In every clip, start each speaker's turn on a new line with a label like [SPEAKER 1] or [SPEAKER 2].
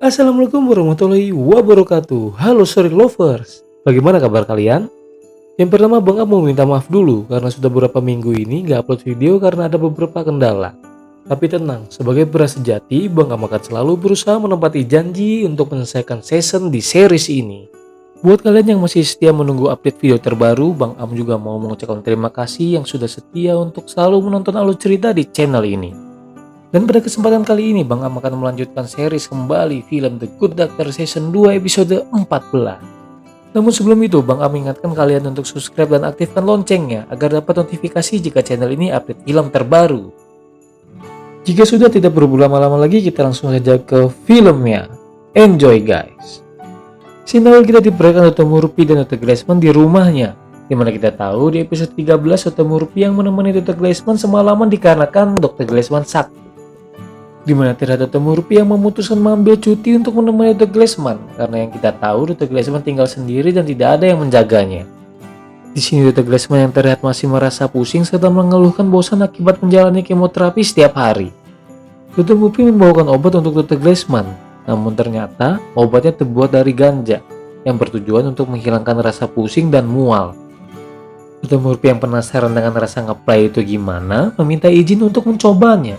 [SPEAKER 1] Assalamualaikum warahmatullahi wabarakatuh. Halo Story Lovers, bagaimana kabar kalian? Yang pertama Bang Am mau minta maaf dulu karena sudah beberapa minggu ini nggak upload video karena ada beberapa kendala. Tapi tenang, sebagai beras sejati, Bang Am akan selalu berusaha menepati janji untuk menyelesaikan season di series ini. Buat kalian yang masih setia menunggu update video terbaru, Bang Am juga mau mengucapkan terima kasih yang sudah setia untuk selalu menonton alur cerita di channel ini. Dan pada kesempatan kali ini Bang Am akan melanjutkan series kembali film The Good Doctor Season 2 episode 14. Namun sebelum itu Bang Am ingatkan kalian untuk subscribe dan aktifkan loncengnya agar dapat notifikasi jika channel ini update film terbaru. Jika sudah tidak perlu lama-lama lagi, kita langsung saja ke filmnya. Enjoy guys. Scene awal kita diperlihatkan Dr. Murphy dan Dr. Glassman di rumahnya, dimana kita tahu di episode 13 Dr. Murphy yang menemani Dr. Glassman semalaman dikarenakan Dr. Glassman sakit. Dimana terhadap Dr. Murphy yang memutuskan mengambil cuti untuk menemani Dr. Glassman karena yang kita tahu Dr. Glassman tinggal sendiri dan tidak ada yang menjaganya. Di sini Dr. Glassman yang terlihat masih merasa pusing serta mengeluhkan bosan akibat menjalani kemoterapi setiap hari. Dr. Murphy membawakan obat untuk Dr. Glassman, namun ternyata obatnya terbuat dari ganja yang bertujuan untuk menghilangkan rasa pusing dan mual. Dr. Murphy yang penasaran dengan rasa ngeplay itu gimana, meminta izin untuk mencobanya.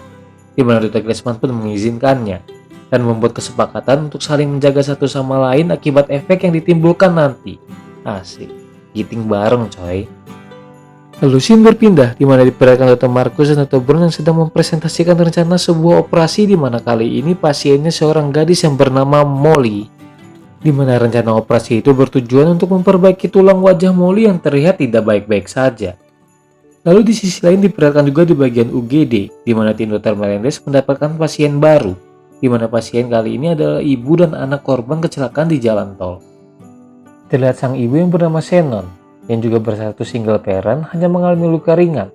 [SPEAKER 1] Di mana Dr. Glassman pun mengizinkannya dan membuat kesepakatan untuk saling menjaga satu sama lain akibat efek yang ditimbulkan nanti. Asik, giting bareng coy. Lalu scene berpindah di mana diperlihatkan Dr. Marcus dan Dr. Brown yang sedang mempresentasikan rencana sebuah operasi di mana kali ini pasiennya seorang gadis yang bernama Molly. Di mana rencana operasi itu bertujuan untuk memperbaiki tulang wajah Molly yang terlihat tidak baik-baik saja. Lalu di sisi lain diperlihatkan juga di bagian UGD, di mana tim Dr. Melendez mendapatkan pasien baru, di mana pasien kali ini adalah ibu dan anak korban kecelakaan di jalan tol. Terlihat sang ibu yang bernama Shannon, yang juga bersatu single parent, hanya mengalami luka ringan.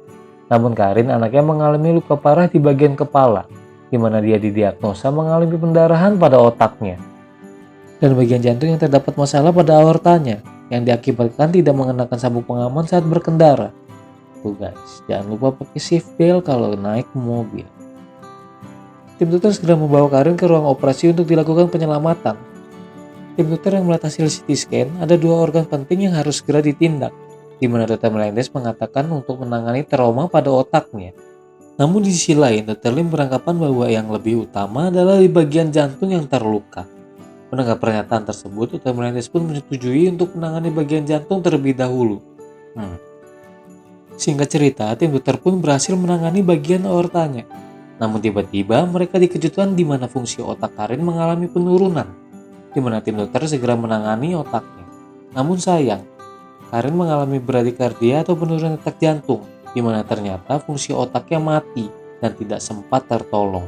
[SPEAKER 1] Namun Karin anaknya mengalami luka parah di bagian kepala, di mana dia didiagnosa mengalami pendarahan pada otaknya. Dan bagian jantung yang terdapat masalah pada aortanya, yang diakibatkan tidak mengenakan sabuk pengaman saat berkendara. Tuh guys, jangan lupa pakai seatbelt kalau naik mobil. Tim dokter segera membawa Karin ke ruang operasi untuk dilakukan penyelamatan. Tim dokter yang melihat hasil CT scan, ada dua organ penting yang harus segera ditindak, di mana Dr. Melendez mengatakan untuk menangani trauma pada otaknya. Namun di sisi lain, Dr. Lim beranggapan bahwa yang lebih utama adalah di bagian jantung yang terluka. Mendengar pernyataan tersebut, Dr. Melendez pun menyetujui untuk menangani bagian jantung terlebih dahulu. Singkat cerita, tim dokter pun berhasil menangani bagian aortanya. Namun tiba-tiba mereka dikejutkan di mana fungsi otak Karin mengalami penurunan, di mana tim dokter segera menangani otaknya. Namun sayang, Karin mengalami bradikardia atau penurunan detak jantung, di mana ternyata fungsi otaknya mati dan tidak sempat tertolong.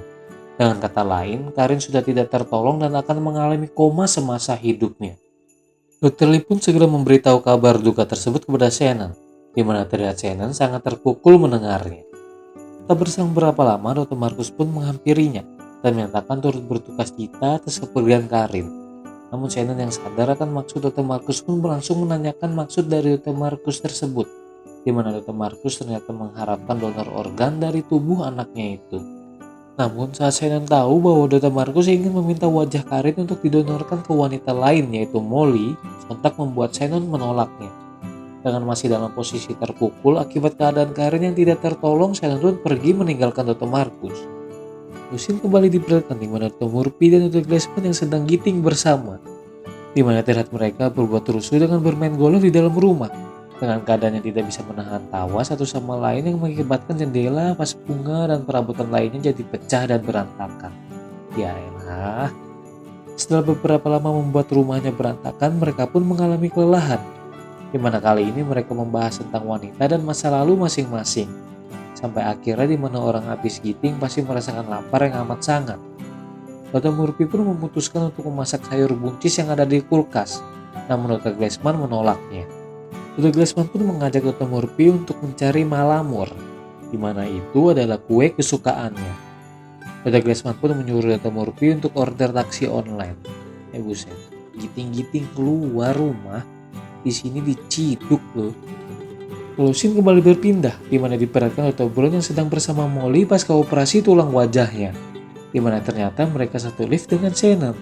[SPEAKER 1] Dengan kata lain, Karin sudah tidak tertolong dan akan mengalami koma semasa hidupnya. Dr. Lee pun segera memberitahu kabar duka tersebut kepada Shannon, di mana terlihat Shannon sangat terpukul mendengarnya. Tak berselang berapa lama, Dr. Marcus pun menghampirinya dan menyatakan turut berduka cita atas kepergian Karin. Namun Shannon yang sadar akan maksud Dr. Marcus pun langsung menanyakan maksud dari Dr. Marcus tersebut, di mana Dr. Marcus ternyata mengharapkan donor organ dari tubuh anaknya itu. Namun saat Shannon tahu bahwa Dr. Marcus ingin meminta wajah Karin untuk didonorkan ke wanita lain yaitu Molly, sontak membuat Shannon menolaknya. Dengan masih dalam posisi terpukul akibat keadaan Karin yang tidak tertolong, Shannon pun pergi meninggalkan Dr. Marcus. Lusin kembali diperlihatkan di mana Dr. Murphy dan Dr. Glassman yang sedang giting bersama, di mana terlihat mereka berbuat rusuh dengan bermain golf di dalam rumah, dengan keadaan yang tidak bisa menahan tawa satu sama lain yang mengakibatkan jendela, vas bunga, dan perabotan lainnya jadi pecah dan berantakan. Ya elah. Setelah beberapa lama membuat rumahnya berantakan, mereka pun mengalami kelelahan, di mana kali ini mereka membahas tentang wanita dan masa lalu masing-masing. Sampai akhirnya di mana orang habis giting pasti merasakan lapar yang amat sangat. Dr. Murphy pun memutuskan untuk memasak sayur buncis yang ada di kulkas, namun Dr. Glassman menolaknya. Dr. Glassman pun mengajak Dr. Murphy untuk mencari malamur, di mana itu adalah kue kesukaannya. Dr. Glassman pun menyuruh Dr. Murphy untuk order taksi online. Buset, giting-giting keluar rumah. Di sini diciduk loh. Lalu scene kembali berpindah, di mana diperlihatkan Dr. Brown yang sedang bersama Molly pasca operasi tulang wajahnya. dimana ternyata mereka satu lift dengan Shannon.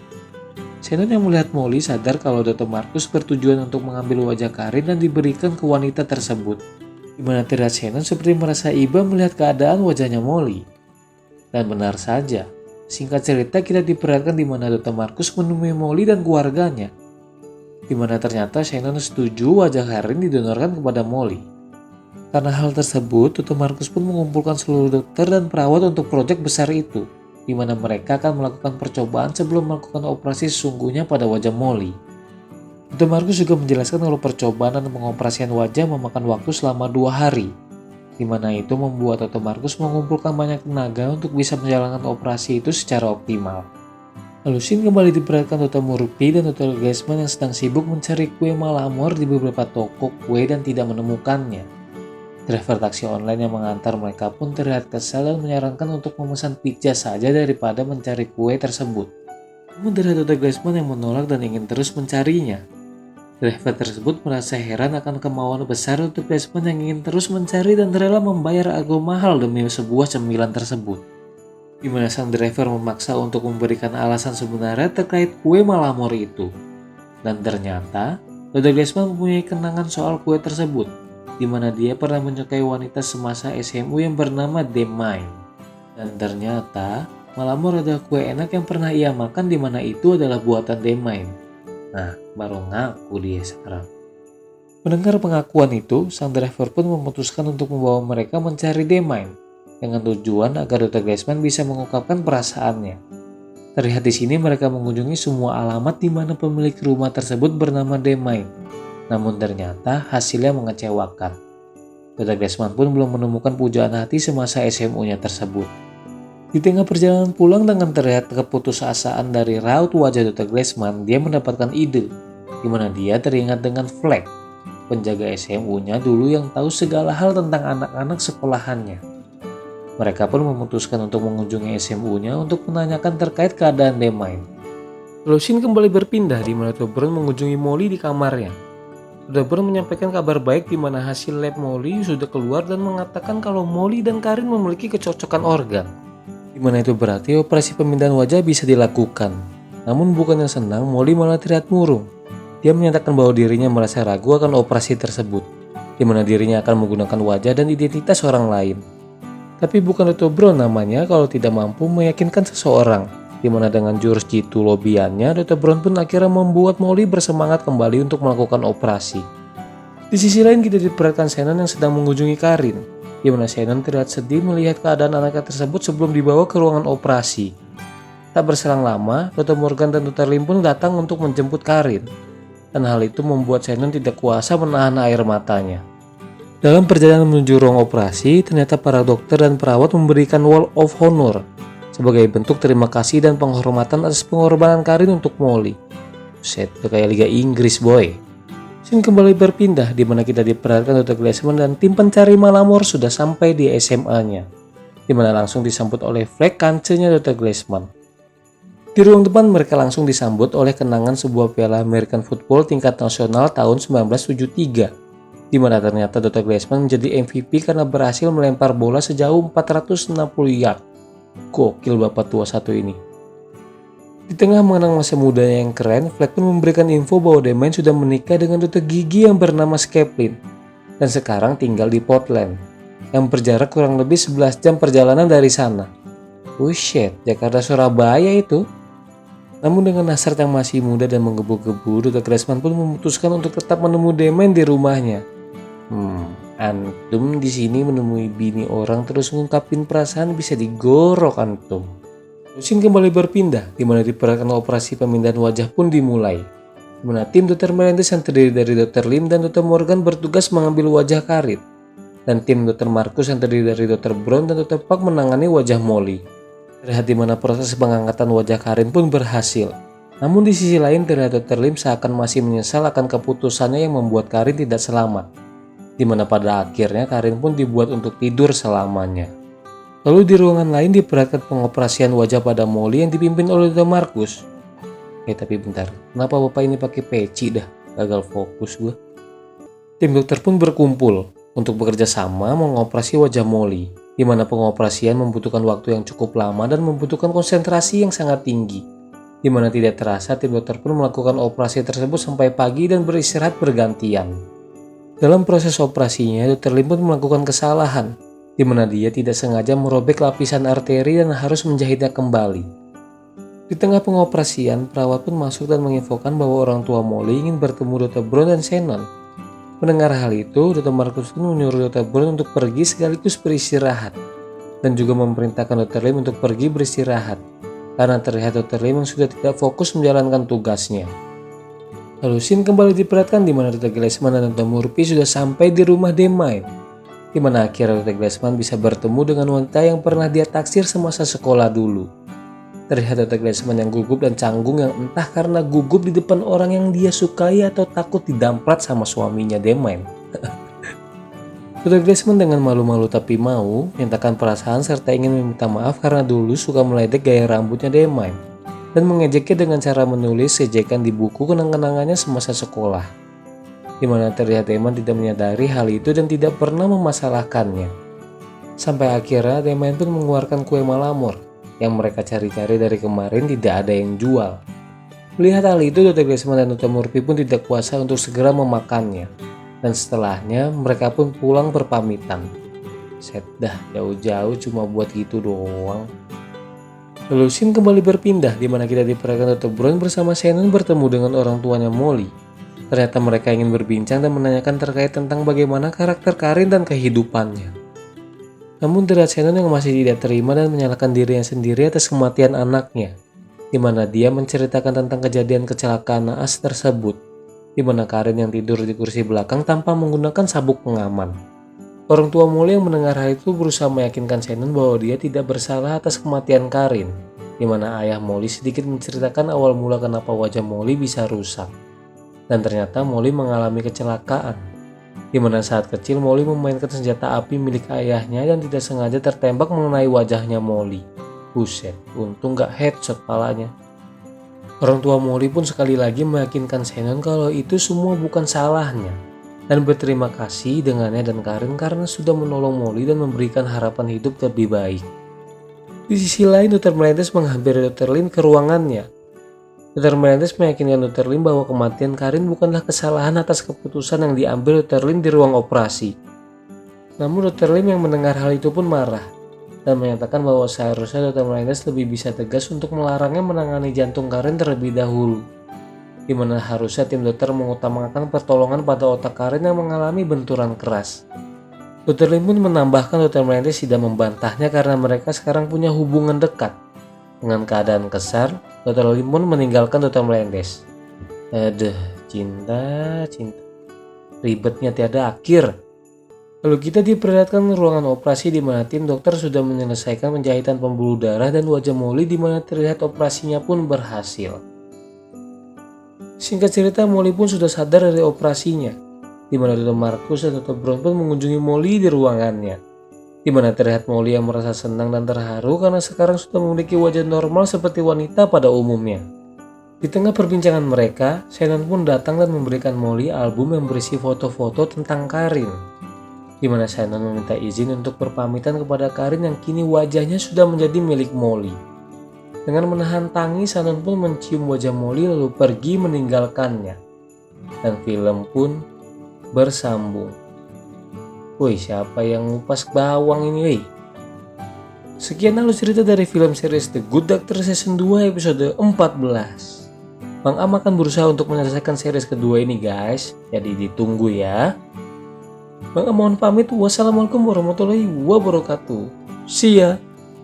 [SPEAKER 1] Shannon yang melihat Molly sadar kalau Dr. Marcus bertujuan untuk mengambil wajah Karin dan diberikan ke wanita tersebut, dimana terlihat Shannon seperti merasa iba melihat keadaan wajahnya Molly. Dan benar saja, singkat cerita kita diperlihatkan di mana Dr. Marcus menemui Molly dan keluarganya, di mana ternyata Shannon setuju wajah Karin didonorkan kepada Molly. Karena hal tersebut, Dr. Marcus pun mengumpulkan seluruh dokter dan perawat untuk proyek besar itu, di mana mereka akan melakukan percobaan sebelum melakukan operasi sesungguhnya pada wajah Molly. Dr. Marcus juga menjelaskan kalau percobaan dan pengoperasian wajah memakan waktu selama 2 hari, di mana itu membuat Dr. Marcus mengumpulkan banyak tenaga untuk bisa menjalankan operasi itu secara optimal. Lalu scene kembali diperlihatkan Dr. Murphy dan Dr. Glassman yang sedang sibuk mencari kue Malamor di beberapa toko kue dan tidak menemukannya. Driver taksi online yang mengantar mereka pun terlihat kesal dan menyarankan untuk memesan pizza saja daripada mencari kue tersebut. Namun terlihat Dr. Glassman yang menolak dan ingin terus mencarinya. Driver tersebut merasa heran akan kemauan besar Dr. Glassman yang ingin terus mencari dan rela membayar harga mahal demi sebuah cemilan tersebut. Di mana sang driver memaksa untuk memberikan alasan sebenarnya terkait kue Malamor itu. Dan ternyata, Dr. Glassman mempunyai kenangan soal kue tersebut, di mana dia pernah menyukai wanita semasa SMU yang bernama Demain. Dan ternyata, Malamor adalah kue enak yang pernah ia makan di mana itu adalah buatan Demain. Nah, baru ngaku dia sekarang. Mendengar pengakuan itu, sang driver pun memutuskan untuk membawa mereka mencari Demain, dengan tujuan agar Dr. Glassman bisa mengungkapkan perasaannya. Terlihat di sini mereka mengunjungi semua alamat di mana pemilik rumah tersebut bernama Demain. Namun ternyata hasilnya mengecewakan. Dr. Glassman pun belum menemukan pujaan hati semasa SMU-nya tersebut. Di tengah perjalanan pulang dengan terlihat keputusasaan dari raut wajah Dr. Glassman, dia mendapatkan ide, di mana dia teringat dengan Fleck, penjaga SMU-nya dulu yang tahu segala hal tentang anak-anak sekolahannya. Mereka pun memutuskan untuk mengunjungi SMU-nya untuk menanyakan terkait keadaan Demain. Lalu scene kembali berpindah di mana Dr. Brown mengunjungi Molly di kamarnya. Dr. Brown menyampaikan kabar baik di mana hasil lab Molly sudah keluar dan mengatakan kalau Molly dan Karin memiliki kecocokan organ. Di mana itu berarti operasi pemindahan wajah bisa dilakukan. Namun bukannya senang, Molly malah terlihat murung. Dia menyatakan bahwa dirinya merasa ragu akan operasi tersebut, di mana dirinya akan menggunakan wajah dan identitas orang lain. Tapi bukan Dr. Brown namanya kalau tidak mampu meyakinkan seseorang, di mana dengan jurus jitu lobiannya, Dr. Brown pun akhirnya membuat Molly bersemangat kembali untuk melakukan operasi. Di sisi lain kita diperlihatkan Shannon yang sedang mengunjungi Karin, di mana Shannon terlihat sedih melihat keadaan anaknya tersebut sebelum dibawa ke ruangan operasi. Tak berselang lama, Dr. Morgan dan Dr. Lim pun datang untuk menjemput Karin, dan hal itu membuat Shannon tidak kuasa menahan air matanya. Dalam perjalanan menuju ruang operasi, ternyata para dokter dan perawat memberikan Wall of Honor sebagai bentuk terima kasih dan penghormatan atas pengorbanan Karin untuk Molly. Set, itu kayak Liga Inggris boy. Scene kembali berpindah di mana kita diperlihatkan Dr. Glassman dan tim pencari Malamor sudah sampai di SMA-nya, di mana langsung disambut oleh Fleck, kancenya Dr. Glassman. Di ruang depan mereka langsung disambut oleh kenangan sebuah piala American Football tingkat nasional tahun 1973, di mana ternyata Dr. Glassman menjadi MVP karena berhasil melempar bola sejauh 460 yard. Gokil bapak tua satu ini. Di tengah mengenang masa mudanya yang keren, Fleck pun memberikan info bahwa Demain sudah menikah dengan dokter gigi yang bernama Scaplin dan sekarang tinggal di Portland, yang berjarak kurang lebih 11 jam perjalanan dari sana. Shit, Jakarta Surabaya itu. Namun dengan hasrat yang masih muda dan menggebu-gebu, Dr. Glassman pun memutuskan untuk tetap menemui Demain di rumahnya. Antum di sini menemui bini orang terus ngungkapin perasaan bisa digorok antum. Scene kembali berpindah, di mana diperlihatkan operasi pemindahan wajah pun dimulai. Di mana tim Dr. Melendez yang terdiri dari Dr. Lim dan Dr. Morgan bertugas mengambil wajah Karin, dan tim Dr. Marcus yang terdiri dari Dr. Brown dan Dr. Park menangani wajah Molly. Terlihat di mana proses pengangkatan wajah Karin pun berhasil. Namun di sisi lain terlihat Dr. Lim seakan masih menyesal akan keputusannya yang membuat Karin tidak selamat, di mana pada akhirnya Karin pun dibuat untuk tidur selamanya. Lalu di ruangan lain diperlihatkan pengoperasian wajah pada Molly yang dipimpin oleh Dr. Marcus. Tapi bentar, kenapa bapak ini pakai peci dah? Gagal fokus gue. Tim dokter pun berkumpul untuk bekerja sama mengoperasi wajah Molly, di mana pengoperasian membutuhkan waktu yang cukup lama dan membutuhkan konsentrasi yang sangat tinggi, di mana tidak terasa tim dokter pun melakukan operasi tersebut sampai pagi dan beristirahat bergantian. Dalam proses operasinya, Dr. Lim pun melakukan kesalahan, di mana dia tidak sengaja merobek lapisan arteri dan harus menjahitnya kembali. Di tengah pengoperasian, perawat pun masuk dan menginfokan bahwa orang tua Molly ingin bertemu Dr. Brown dan Shannon. Mendengar hal itu, Dr. Marcus pun menyuruh Dr. Brown untuk pergi sekaligus beristirahat, dan juga memerintahkan Dr. Lim untuk pergi beristirahat, karena terlihat Dr. Lim yang sudah tidak fokus menjalankan tugasnya. Lalu scene kembali diperlihatkan di mana Dr. Glassman dan Dr. Murphy sudah sampai di rumah Demain, di mana akhirnya Dr. Glassman bisa bertemu dengan wanita yang pernah dia taksir semasa sekolah dulu. Terlihat Dr. Glassman yang gugup dan canggung yang entah karena gugup di depan orang yang dia sukai atau takut didamprat sama suaminya Demain. Dr. Glassman dengan malu-malu tapi mau menyatakan perasaan serta ingin meminta maaf karena dulu suka meledek gaya rambutnya Demain dan mengejeknya dengan cara menulis ejekan di buku kenang-kenangannya semasa sekolah, di mana terlihat Demain tidak menyadari hal itu dan tidak pernah memasalahkannya. Sampai akhirnya Demain pun mengeluarkan kue malamor yang mereka cari-cari dari kemarin tidak ada yang jual. Melihat hal itu, Dr. Glassman dan Dr. Murphy pun tidak kuasa untuk segera memakannya. Dan setelahnya mereka pun pulang berpamitan. Set dah, jauh-jauh cuma buat gitu doang. Lalu scene kembali berpindah di mana kita diperlihatkan Dr. Brown bersama Shannon bertemu dengan orang tuanya Molly. Ternyata mereka ingin berbincang dan menanyakan terkait tentang bagaimana karakter Karin dan kehidupannya. Namun terlihat Shannon yang masih tidak terima dan menyalahkan dirinya sendiri atas kematian anaknya, di mana dia menceritakan tentang kejadian kecelakaan naas tersebut, di mana Karin yang tidur di kursi belakang tanpa menggunakan sabuk pengaman. Orang tua Molly yang mendengar hal itu berusaha meyakinkan Shannon bahwa dia tidak bersalah atas kematian Karin, di mana ayah Molly sedikit menceritakan awal mula kenapa wajah Molly bisa rusak. Dan ternyata Molly mengalami kecelakaan, di mana saat kecil Molly memainkan senjata api milik ayahnya dan tidak sengaja tertembak mengenai wajahnya Molly. Buset, untung gak headshot palanya. Orang tua Molly pun sekali lagi meyakinkan Shannon kalau itu semua bukan salahnya dan berterima kasih dengannya dan Karin karena sudah menolong Molly dan memberikan harapan hidup lebih baik. Di sisi lain, Dr. Melendez menghampiri Dr. Lin ke ruangannya. Dr. Melendez meyakinkan Dr. Lim bahwa kematian Karin bukanlah kesalahan atas keputusan yang diambil Dr. Lim di ruang operasi. Namun Dr. Lim yang mendengar hal itu pun marah dan menyatakan bahwa seharusnya Dr. Melendez lebih bisa tegas untuk melarangnya menangani jantung Karin terlebih dahulu, di mana harusnya tim dokter mengutamakan pertolongan pada otak Karin yang mengalami benturan keras. Dr. Lim pun menambahkan Dr. Melendez tidak membantahnya karena mereka sekarang punya hubungan dekat. Dengan keadaan kesal, Dr. Lim pun meninggalkan Dr. Melendez. Cinta. Ribetnya tiada akhir. Lalu kita diperlihatkan ruangan operasi di mana tim dokter sudah menyelesaikan penjahitan pembuluh darah dan wajah Molly di mana terlihat operasinya pun berhasil. Singkat cerita, Molly pun sudah sadar dari operasinya, di mana Dr. Marcus dan Dr. Brown pun mengunjungi Molly di ruangannya, di mana terlihat Molly yang merasa senang dan terharu karena sekarang sudah memiliki wajah normal seperti wanita pada umumnya. Di tengah perbincangan mereka, Shannon pun datang dan memberikan Molly album yang berisi foto-foto tentang Karin, di mana Shannon meminta izin untuk berpamitan kepada Karin yang kini wajahnya sudah menjadi milik Molly. Dengan menahan tangis, Shannon pun mencium wajah Molly lalu pergi meninggalkannya. Dan film pun bersambung. Woi, siapa yang ngupas bawang ini, woi? Sekian alur cerita dari film series The Good Doctor Season 2 episode 14. Bang Am akan berusaha untuk menyelesaikan series kedua ini, guys. Jadi ditunggu ya. Bang Am mohon pamit. Wassalamualaikum warahmatullahi wabarakatuh. See ya.